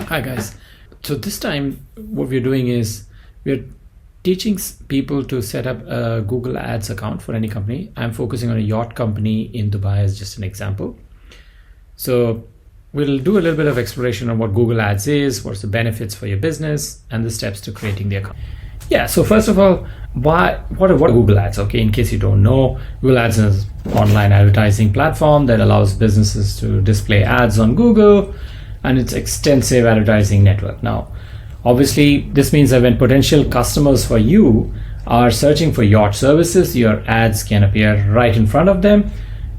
Hi guys. So this time what we're doing is we're teaching people to set up a Google Ads account for any company. I'm focusing on a yacht company in Dubai as just an example. So we'll do a little bit of exploration on what Google Ads is, what's the benefits for your business, and the steps to creating the account. Yeah, so first of all, what are Google Ads? Okay, in case you don't know, Google Ads is an online advertising platform that allows businesses to display ads on Google and its extensive advertising network. Now, obviously, this means that when potential customers for you are searching for yacht services, your ads can appear right in front of them,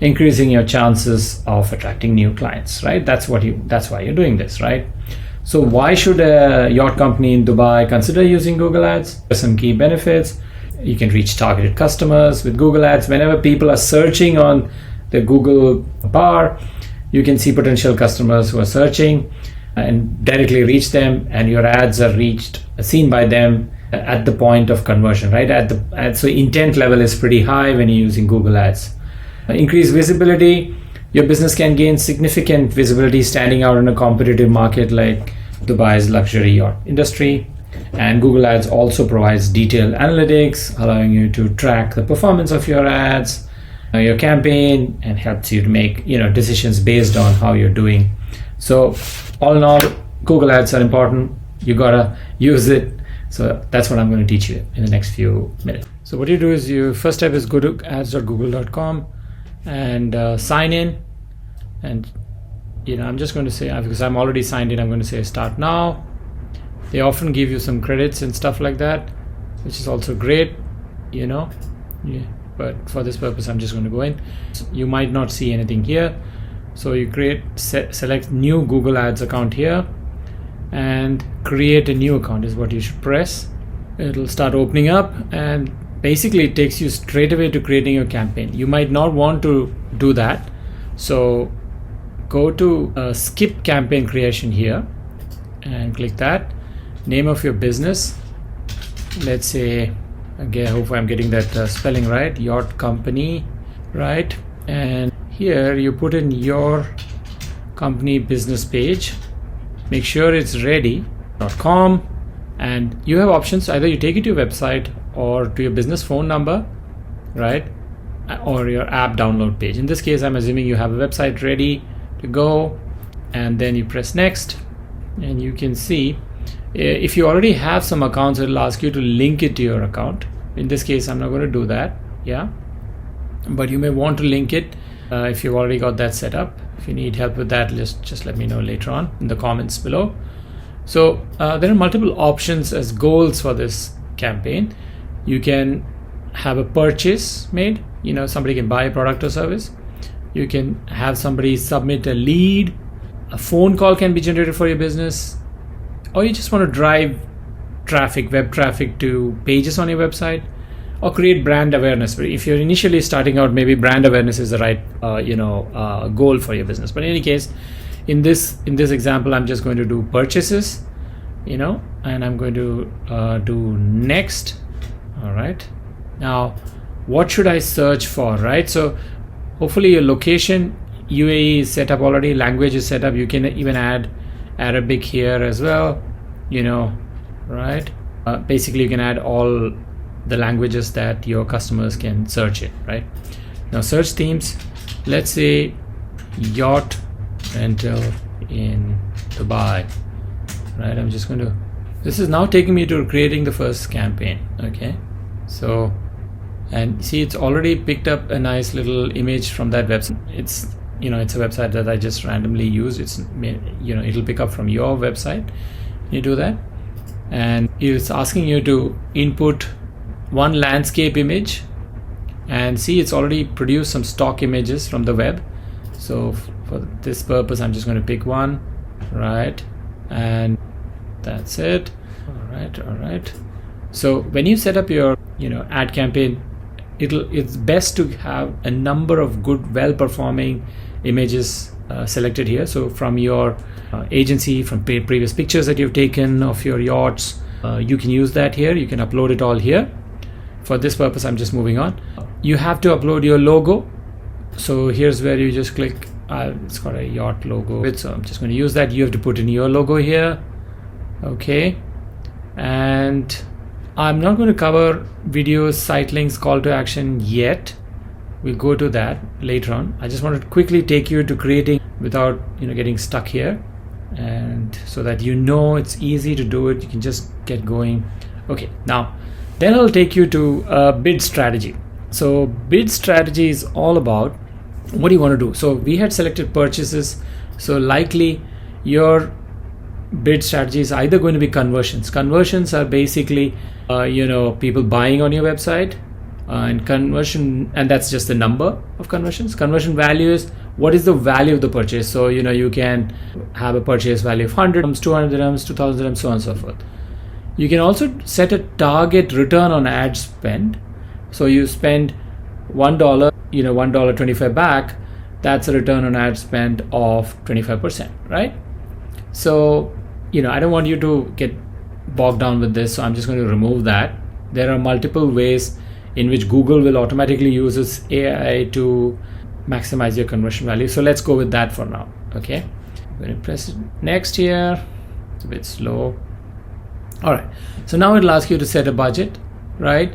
increasing your chances of attracting new clients, right? That's why you're doing this, right? So why should a yacht company in Dubai consider using Google Ads? There's some key benefits. You can reach targeted customers with Google Ads. Whenever people are searching on the Google bar, you can see potential customers who are searching and directly reach them, and your ads are seen by them at the point of conversion, right? So intent level is pretty high when you're using Google Ads. Increased visibility. Your business can gain significant visibility standing out in a competitive market like Dubai's luxury yacht industry. And Google Ads also provides detailed analytics, allowing you to track the performance of your ads, your campaign, and helps you to make decisions based on how you're doing. So all in all, Google Ads are important. You gotta use it. So that's what I'm going to teach you in the next few minutes. So what you do is first step is go to ads.google.com and sign in. And I'm just going to say, because I'm already signed in, I'm going to say start now. They often give you some credits and stuff like that, which is also great, Yeah. But for this purpose, I'm just going to go in. You might not see anything here. So you select new Google Ads account here and create a new account is what you should press. It'll start opening up and basically it takes you straight away to creating your campaign. You might not want to do that. So go to skip campaign creation here and click that. Name of your business. Let's say, again, hopefully I'm getting that spelling right, yacht company, right? And here you put in your company business page. Make sure it's ready.com, and you have options. Either you take it to your website or to your business phone number, right? Or your app download page. In this case, I'm assuming you have a website ready to go, and then you press next, and you can see if you already have some accounts, it'll ask you to link it to your account. In this case, I'm not going to do that, but you may want to link it if you've already got that set up. If you need help with that, just let me know later on in the comments below. So there are multiple options as goals for this campaign. You can have a purchase made, somebody can buy a product or service. You can have somebody submit a lead. A phone call can be generated for your business, or you just want to drive traffic, web traffic to pages on your website, or create brand awareness. But if you're initially starting out, maybe brand awareness is the right goal for your business. But in any case, in this example, I'm just going to do purchases, and I'm going to do next. All right. Now, what should I search for, right? So hopefully your location, UAE is set up already, language is set up. You can even add Arabic here as well, right? Basically, you can add all the languages that your customers can search in, right? Now, search themes. Let's say yacht rental in Dubai, right? I'm just going to. This is now taking me to creating the first campaign. Okay, so and see, it's already picked up a nice little image from that website. It's a website that I just randomly use. It'll pick up from your website. You do that, and it's asking you to input one landscape image, and see, it's already produced some stock images from the web. So for this purpose, I'm just going to pick one, right? And that's it. All right. So when you set up your ad campaign, it's best to have a number of good, well-performing images selected here. So from your agency, from previous pictures that you've taken of your yachts, you can use that here. You can upload it all here. For this purpose, I'm just moving on. You have to upload your logo. So here's where you just click It's got a yacht logo, so I'm just going to use that. You have to put in your logo here. Okay, and I'm not going to cover videos, site links, call to action yet. We'll go to that later on. I just wanted to quickly take you to creating without getting stuck here, and so that it's easy to do it. You can just get going. Okay, now then I'll take you to bid strategy. So bid strategy is all about what do you want to do. So we had selected purchases, so likely your bid strategy is either going to be conversions. Conversions are basically people buying on your website, and conversion, and that's just the number of conversions. Conversion value is what is the value of the purchase. So you can have a purchase value of 100 dirhams, 200 dirhams, 2000 dirhams, so on and so forth. You can also set a target return on ad spend. So you spend $1, $1.25 back, that's a return on ad spend of 25%, right? So I don't want you to get bogged down with this, so I'm just going to remove that. There are multiple ways in which Google will automatically use its AI to maximize your conversion value. So let's go with that for now. Okay, I'm going to press next here. It's a bit slow. All right, so now it'll ask you to set a budget, right?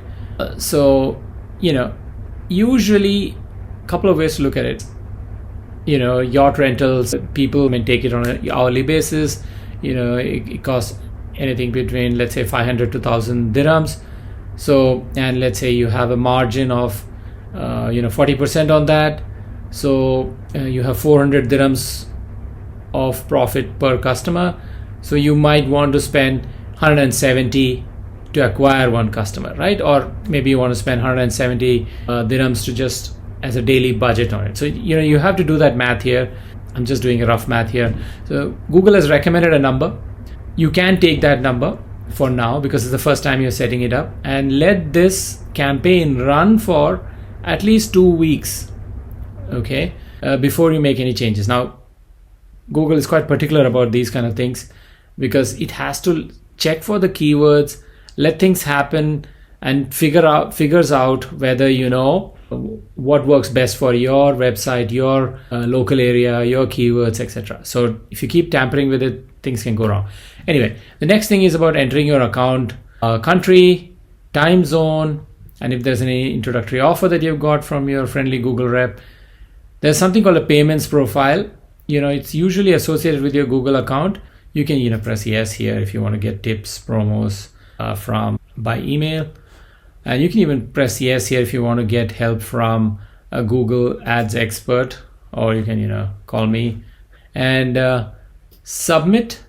Usually a couple of ways to look at it. Yacht rentals, people may take it on an hourly basis. It costs anything between, let's say, 500 to 1,000 dirhams. So, and let's say you have a margin of 40% on that. So you have 400 dirhams of profit per customer. So you might want to spend 170 to acquire one customer, right? Or maybe you want to spend 170 dirhams to just as a daily budget on it. So you have to do that math here. I'm just doing a rough math here. So Google has recommended a number. You can take that number for now because it's the first time you're setting it up, and let this campaign run for at least 2 weeks, okay, before you make any changes. Now Google is quite particular about these kind of things because it has to check for the keywords, let things happen, and figures out whether what works best for your website, your local area, your keywords, etc. So if you keep tampering with it, things can go wrong. Anyway, the next thing is about entering your account, country, time zone, and if there's any introductory offer that you've got from your friendly Google rep. There's something called a payments profile. It's usually associated with your Google account. You can press yes here if you want to get tips, promos by email. And you can even press yes here if you want to get help from a Google Ads expert, or you can, call me, and submit.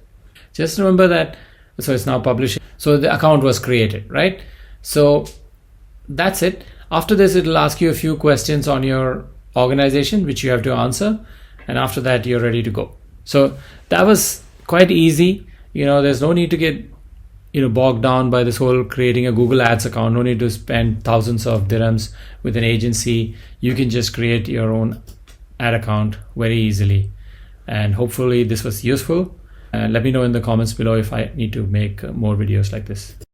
Just remember that. So it's now publishing. So the account was created, right? So that's it. After this, it'll ask you a few questions on your organization, which you have to answer. And after that, you're ready to go. So that was quite easy. There's no need to get bogged down by this whole creating a Google Ads account. No need to spend thousands of dirhams with an agency. You can just create your own ad account very easily. And hopefully this was useful. Let me know in the comments below if I need to make more videos like this.